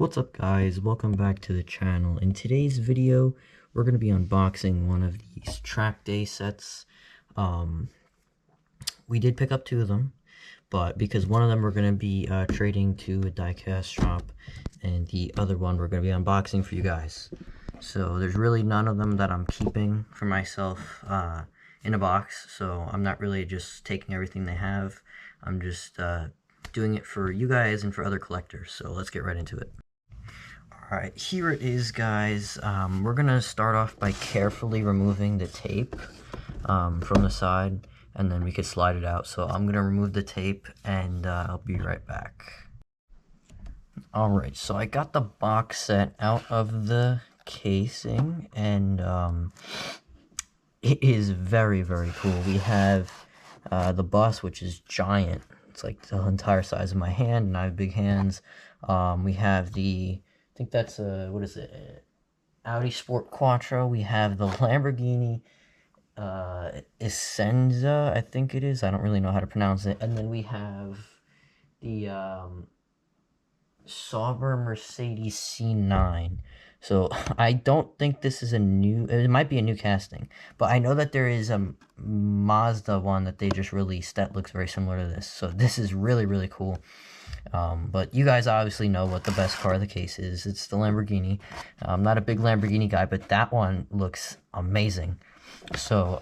What's up guys, welcome back to the channel. In today's video, we're going to be unboxing one of these TrackDay sets. We did pick up two of them, but because one of them we're going to be trading to a diecast shop, and the other one we're going to be unboxing for you guys. So there's really none of them that I'm keeping for myself in a box, so I'm not really just taking everything they have. I'm just doing it for you guys and for other collectors, so let's get right into it. Alright, here it is, guys. We're gonna start off by carefully removing the tape from the side, and then we could slide it out. So I'm gonna remove the tape, and I'll be right back. Alright, so I got the box set out of the casing, and it is very, very cool. We have the bus, which is giant. It's like the entire size of my hand, and I have big hands. We have the, I think that's a, what is it, Audi Sport Quattro. We have the Lamborghini ESSENSA, I think it is. I don't really know how to pronounce it. And then we have the Sauber Mercedes C9. So I don't think this is a new, it might be a new casting, but I know that there is a Mazda one that they just released that looks very similar to this. So this is really, really cool. But you guys obviously know what the best car of the case is. It's the Lamborghini. I'm not a big Lamborghini guy, but that one looks amazing. So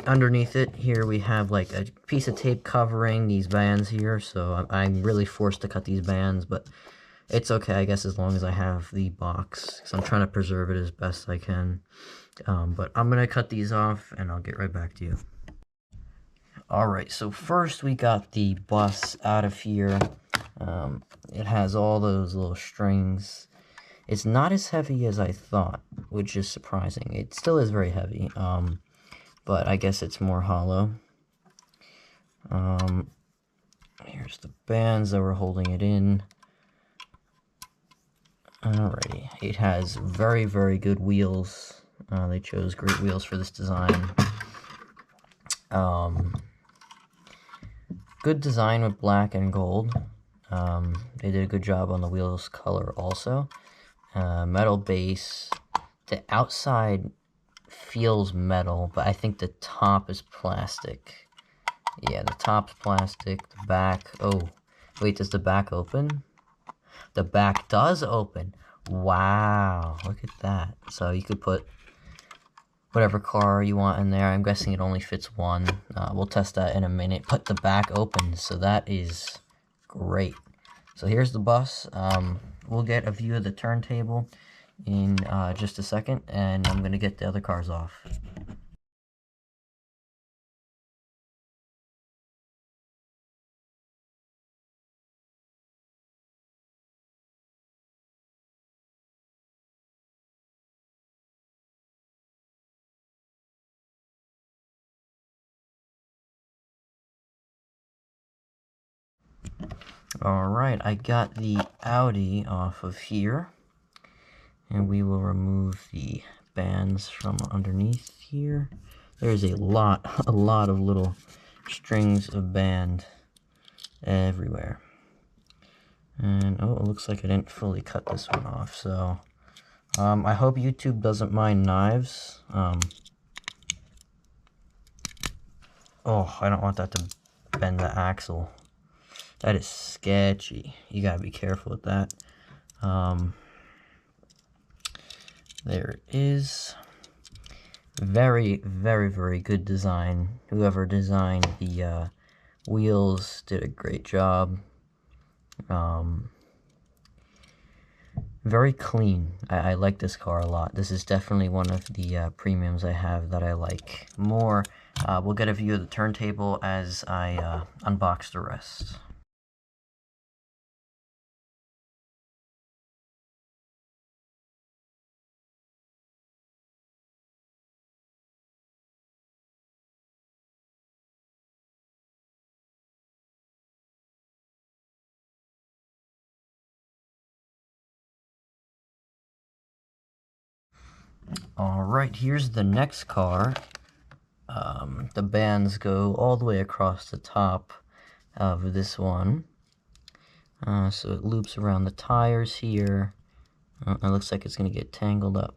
underneath it here we have like a piece of tape covering these bands here. So I'm really forced to cut these bands, but it's okay, I guess, as long as I have the box, because I'm trying to preserve it as best I can. But I'm going to cut these off, and I'll get right back to you. Alright, so first we got the bus out of here. It has all those little strings. It's not as heavy as I thought, which is surprising. It still is very heavy, but I guess it's more hollow. Here's the bands that were holding it in. Alrighty, it has very, very good wheels. They chose great wheels for this design. Good design with black and gold. They did a good job on the wheels color also. Metal base. The outside feels metal, but I think the top is plastic. Yeah, the top's plastic. The back, oh, wait, does the back open? The back does open. Wow, look at that. So you could put whatever car you want in there. I'm guessing it only fits one. We'll test that in a minute. But the back opens, so that is great. So here's the bus. We'll get a view of the turntable in just a second, and I'm going to get the other cars off. Alright, I got the Audi off of here, and we will remove the bands from underneath here. There's a lot of little strings of band everywhere. And, oh, it looks like I didn't fully cut this one off, so I hope YouTube doesn't mind knives. Oh, I don't want that to bend the axle. That is sketchy. You gotta be careful with that. There it is. Very, very, very good design. Whoever designed the wheels did a great job. Very clean. I like this car a lot. This is definitely one of the premiums I have that I like more. We'll get a view of the turntable as I unbox the rest. Alright, here's the next car. The bands go all the way across the top of this one. So it loops around the tires here. It looks like it's going to get tangled up.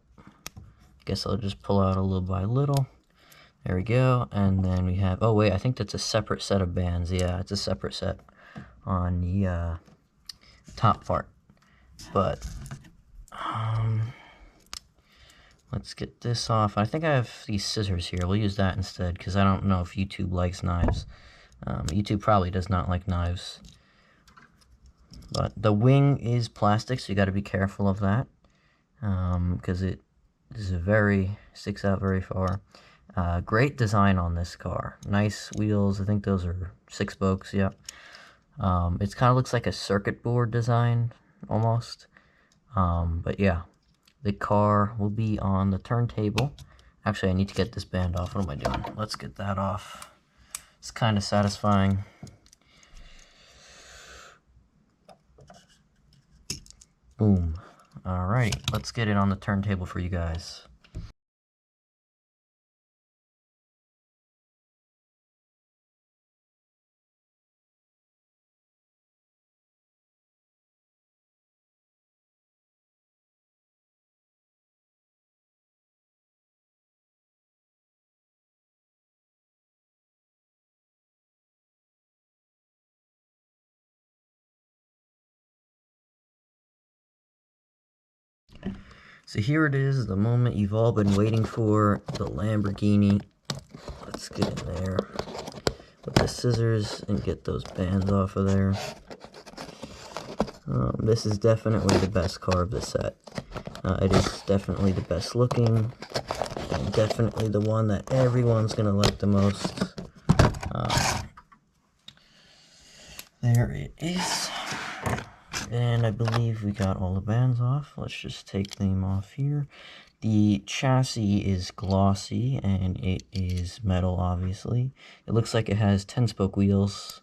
Guess I'll just pull out a little by little. There we go. And then we have, oh wait, I think that's a separate set of bands. Yeah, it's a separate set on the top part. But let's get this off. I think I have these scissors here. We'll use that instead because I don't know if YouTube likes knives. YouTube probably does not like knives. But the wing is plastic, so you got to be careful of that because it is sticks out very far. Great design on this car. Nice wheels. I think those are 6 spokes. Yep. It kind of looks like a circuit board design almost. But yeah, the car will be on the turntable. Actually, I need to get this band off. What am I doing? Let's get that off. It's kind of satisfying. Boom. Alright, let's get it on the turntable for you guys. So here it is, the moment you've all been waiting for, the Lamborghini. Let's get in there with the scissors and get those bands off of there. This is definitely the best car of the set. It is definitely the best looking, and definitely the one that everyone's going to like the most. There it is. And I believe we got all the bands off. Let's just take them off here. The chassis is glossy, and it is metal, obviously. It looks like it has 10-spoke wheels,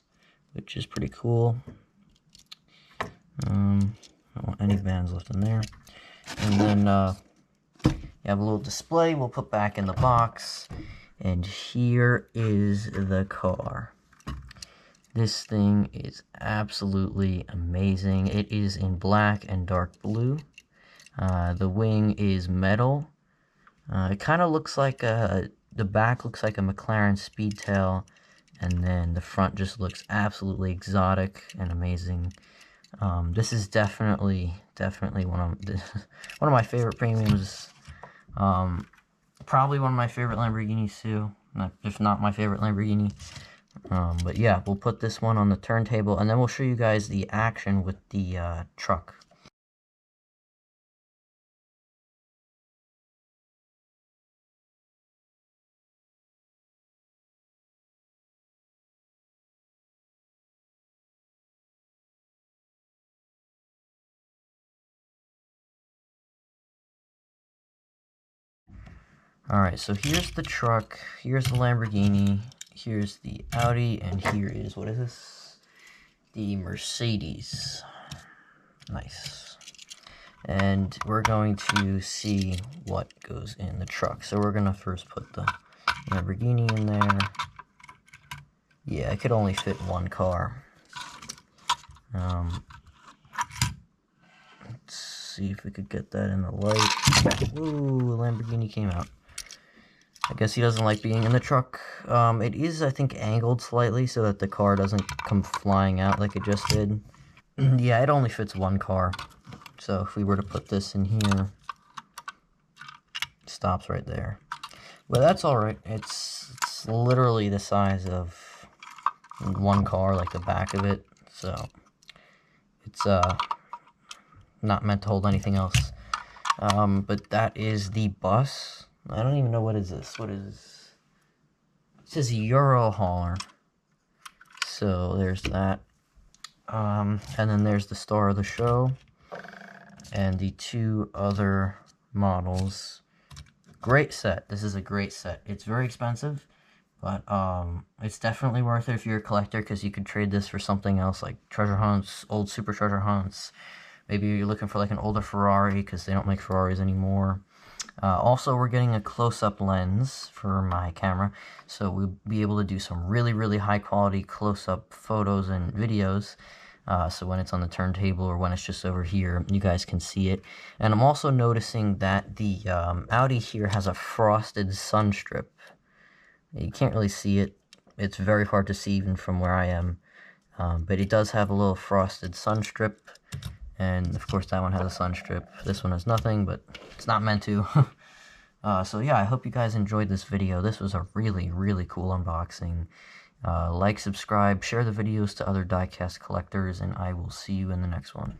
which is pretty cool. I don't want any bands left in there. And then you have a little display we'll put back in the box. And here is the car. This thing is absolutely amazing. It is in black and dark blue. The wing is metal. It kind of looks like the back looks like a McLaren Speedtail, and then the front just looks absolutely exotic and amazing. This is definitely one of my favorite premiums. Probably one of my favorite Lamborghinis too, if not my favorite Lamborghini. But yeah, we'll put this one on the turntable, and then we'll show you guys the action with the truck. Alright, so here's the truck, here's the Lamborghini, here's the Audi, and here is, what is this? The Mercedes. Nice. And we're going to see what goes in the truck. So we're going to first put the Lamborghini in there. Yeah, it could only fit one car. Let's see if we could get that in the light. Ooh, Lamborghini came out. I guess he doesn't like being in the truck. It is, I think, angled slightly so that the car doesn't come flying out like it just did. Yeah, it only fits one car. So if we were to put this in here, it stops right there. But that's alright. It's literally the size of one car, like the back of it. So it's not meant to hold anything else. But that is the bus. I don't even know what is this. What is this? It says Euro hauler. So there's that. And then there's the star of the show. And the 2 other models. Great set. This is a great set. It's very expensive, but it's definitely worth it if you're a collector, because you could trade this for something else like treasure hunts, old super treasure hunts. Maybe you're looking for like an older Ferrari because they don't make Ferraris anymore. Also, we're getting a close-up lens for my camera, so we'll be able to do some really, really high-quality close-up photos and videos. So when it's on the turntable or when it's just over here, you guys can see it. And I'm also noticing that the Audi here has a frosted sun strip. You can't really see it. It's very hard to see even from where I am. But it does have a little frosted sun strip. And of course that one has a sun strip. This one has nothing, but it's not meant to. So yeah, I hope you guys enjoyed this video. This was a really, really cool unboxing. Like, subscribe, share the videos to other diecast collectors, and I will see you in the next one.